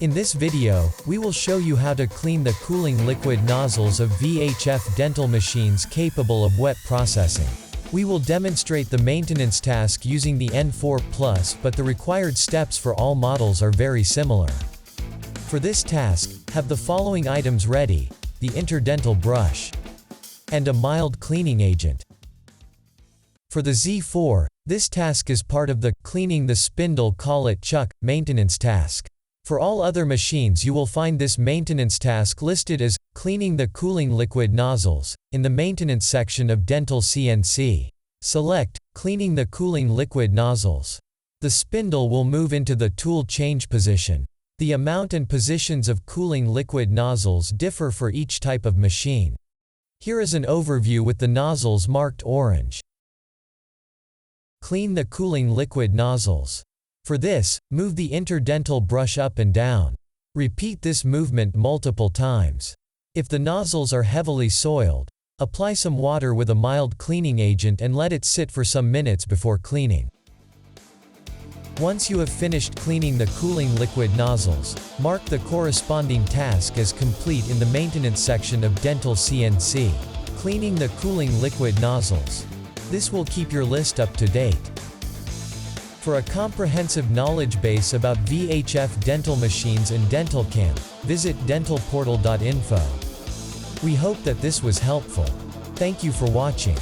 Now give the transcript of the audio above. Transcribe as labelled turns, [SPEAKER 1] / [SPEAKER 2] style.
[SPEAKER 1] In this video, we will show you how to clean the cooling liquid nozzles of VHF dental machines capable of wet processing. We will demonstrate the maintenance task using the N4 Plus, but the required steps for all models are very similar. For this task, have the following items ready: the interdental brush and a mild cleaning agent. For the Z4, this task is part of the cleaning the spindle call it chuck maintenance task. For all other machines you will find this maintenance task listed as cleaning the cooling liquid nozzles in the maintenance section of Dental CNC. Select cleaning the cooling liquid nozzles. The spindle will move into the tool change position. The amount and positions of cooling liquid nozzles differ for each type of machine. Here is an overview with the nozzles marked orange. Clean the cooling liquid nozzles. For this, move the interdental brush up and down. Repeat this movement multiple times. If the nozzles are heavily soiled, apply some water with a mild cleaning agent and let it sit for some minutes before cleaning. Once you have finished cleaning the cooling liquid nozzles, mark the corresponding task as complete in the maintenance section of Dental CNC. Cleaning the cooling liquid nozzles. This will keep your list up to date. For a comprehensive knowledge base about VHF dental machines and DentalCam, visit dentalportal.info. We hope that this was helpful. Thank you for watching.